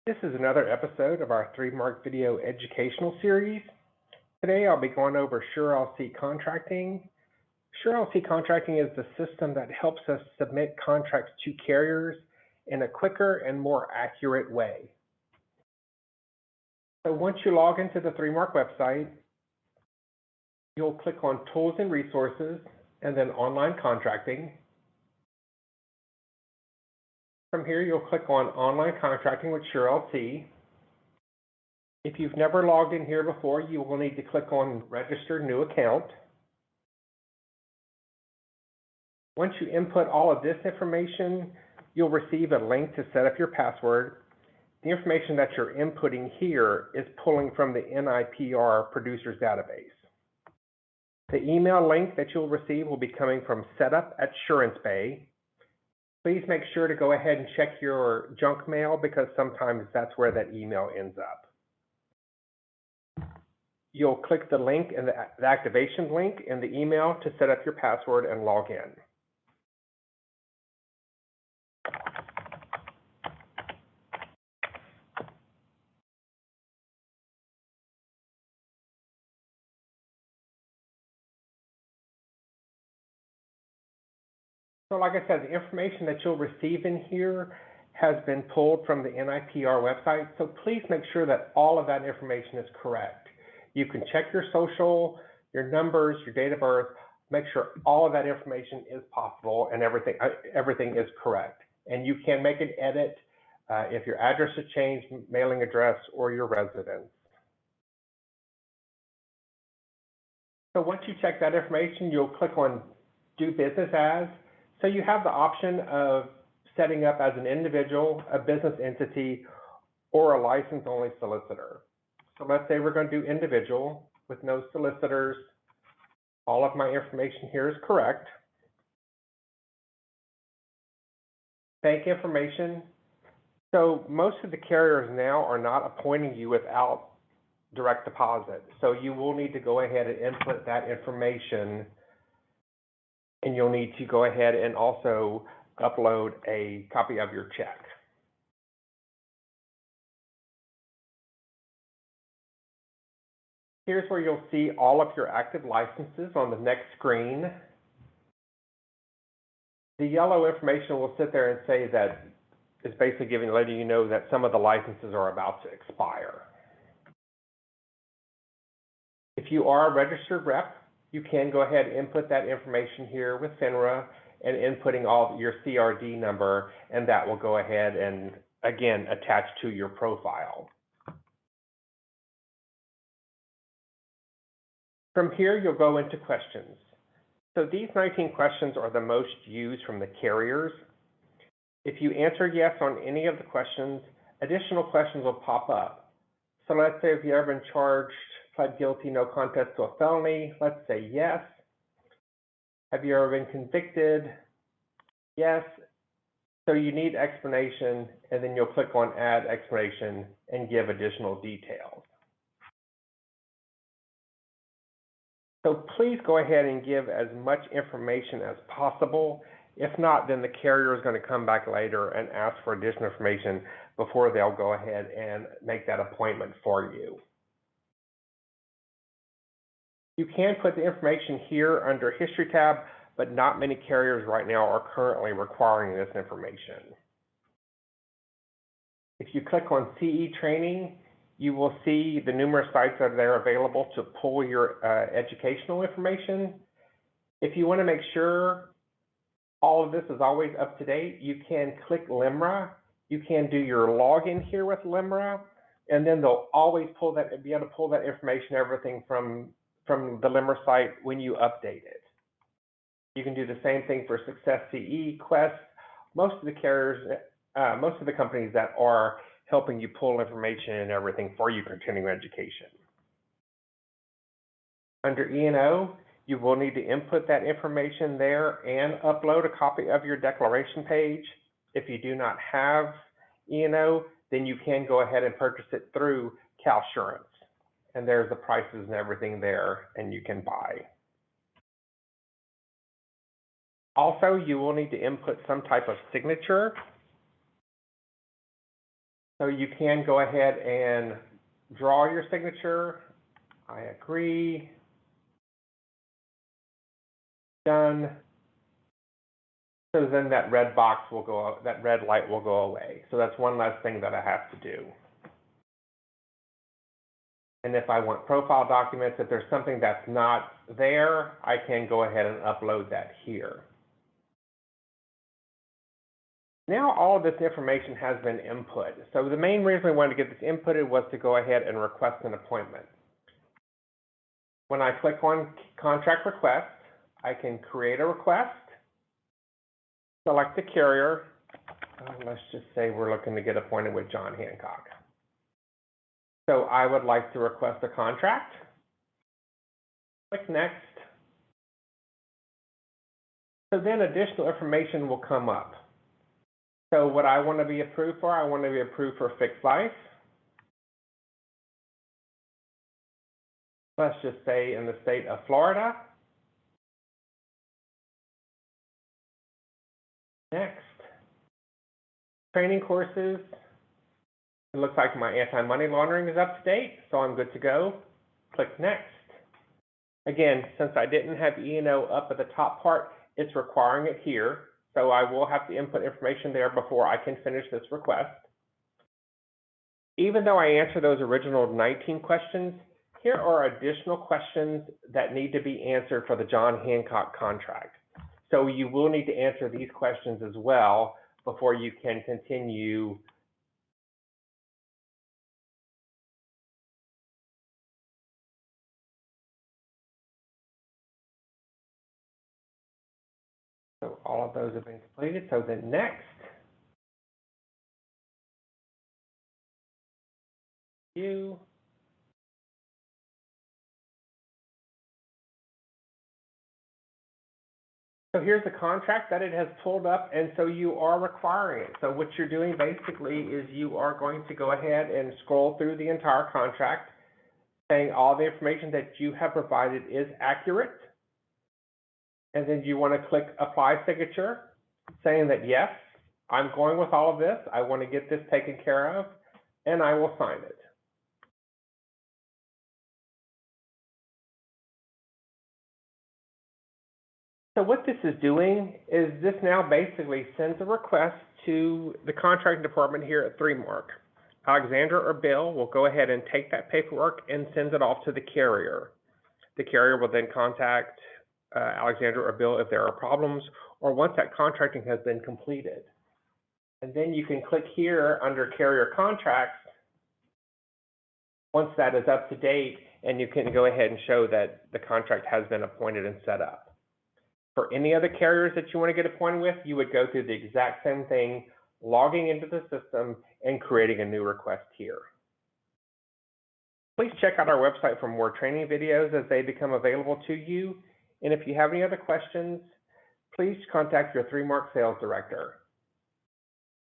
This is another episode of our 3-Mark video educational series. Today I'll be going over SureLC contracting. SureLC contracting is the system that helps us submit contracts to carriers in a quicker and more accurate way. So once you log into the 3-Mark website, you'll click on Tools and Resources and then Online Contracting. From here, you'll click on Online Contracting with SureLC. If you've never logged in here before, you will need to click on Register New Account. Once you input all of this information, you'll receive a link to set up your password. The information that you're inputting here is pulling from the NIPR producers database. The email link that you'll receive will be coming from setup@SuranceBay. Please make sure to go ahead and check your junk mail because sometimes that's where that email ends up. You'll click the link and the activation link in the email to set up your password and log in. So like I said, the information that you'll receive in here has been pulled from the NIPR website, so please make sure that all of that information is correct. You can check your social, your numbers, your date of birth, make sure all of that information is possible and everything is correct. And you can make an edit if your address has changed, mailing address, or your residence. So once you check that information, you'll click on Do Business As. So you have the option of setting up as an individual, a business entity, or a license-only solicitor. So let's say we're going to do individual with no solicitors. All of my information here is correct. Bank information. So most of the carriers now are not appointing you without direct deposit. So you will need to go ahead and input that information, and you'll need to go ahead and also upload a copy of your check. Here's where you'll see all of your active licenses on the next screen. The yellow information will sit there and say that it's basically letting you know that some of the licenses are about to expire. If you are a registered rep, you can go ahead and input that information here with FINRA and inputting all your CRD number, and that will go ahead and, again, attach to your profile. From here, you'll go into questions. So these 19 questions are the most used from the carriers. If you answer yes on any of the questions, additional questions will pop up. So let's say if you've ever been charged, pled guilty, no contest to a felony, let's say yes. Have you ever been convicted? Yes. So you need explanation, and then you'll click on Add Explanation and give additional details. So please go ahead and give as much information as possible. If not, then the carrier is going to come back later and ask for additional information before they'll go ahead and make that appointment for you. You can put the information here under History tab, but not many carriers right now are currently requiring this information. If you click on CE Training, you will see the numerous sites that are there available to pull your educational information. If you want to make sure all of this is always up to date, you can click LIMRA. You can do your login here with LIMRA, and then they'll always be able to pull that information, everything from the LIMRA site when you update it. You can do the same thing for Success CE, Quest, most of the carriers, most of the companies that are helping you pull information and everything for your continuing education. Under E&O, you will need to input that information there and upload a copy of your declaration page. If you do not have E&O, then you can go ahead and purchase it through CalSurance. And there's the prices and everything there, and you can buy. Also, you will need to input some type of signature. So you can go ahead and draw your signature. I agree. Done. So then that red box will go, that red light will go away. So that's one less thing that I have to do. And if I want profile documents, if there's something that's not there, I can go ahead and upload that here. Now all of this information has been input. So the main reason I wanted to get this inputted was to go ahead and request an appointment. When I click on contract request, I can create a request, select the carrier. Let's just say we're looking to get appointed with John Hancock. So I would like to request a contract. Click next. So then additional information will come up. So what I want to be approved for, I want to be approved for fixed life. Let's just say in the state of Florida. Next. Training courses. It looks like my anti-money laundering is up to date, so I'm good to go. Click next. Again, since I didn't have E&O up at the top part, it's requiring it here. So I will have to input information there before I can finish this request. Even though I answer those original 19 questions, here are additional questions that need to be answered for the John Hancock contract. So you will need to answer these questions as well before you can continue . So all of those have been completed. So then next, you. So here's the contract that it has pulled up, and so you are requiring it. So what you're doing basically is you are going to go ahead and scroll through the entire contract, saying all the information that you have provided is accurate. And then you want to click apply signature, saying that yes, I'm going with all of this. I want to get this taken care of, and I will sign it. So what this is doing is this now basically sends a request to the contracting department here at 3Mark. Alexandra or Bill will go ahead and take that paperwork and send it off to the carrier. The carrier will then contact Alexandra or Bill if there are problems, or once that contracting has been completed. And then you can click here under carrier contracts once that is up to date, and you can go ahead and show that the contract has been appointed and set up. For any other carriers that you want to get appointed with, you would go through the exact same thing, logging into the system and creating a new request here. Please check out our website for more training videos as they become available to you. And if you have any other questions, please contact your 3Mark sales director.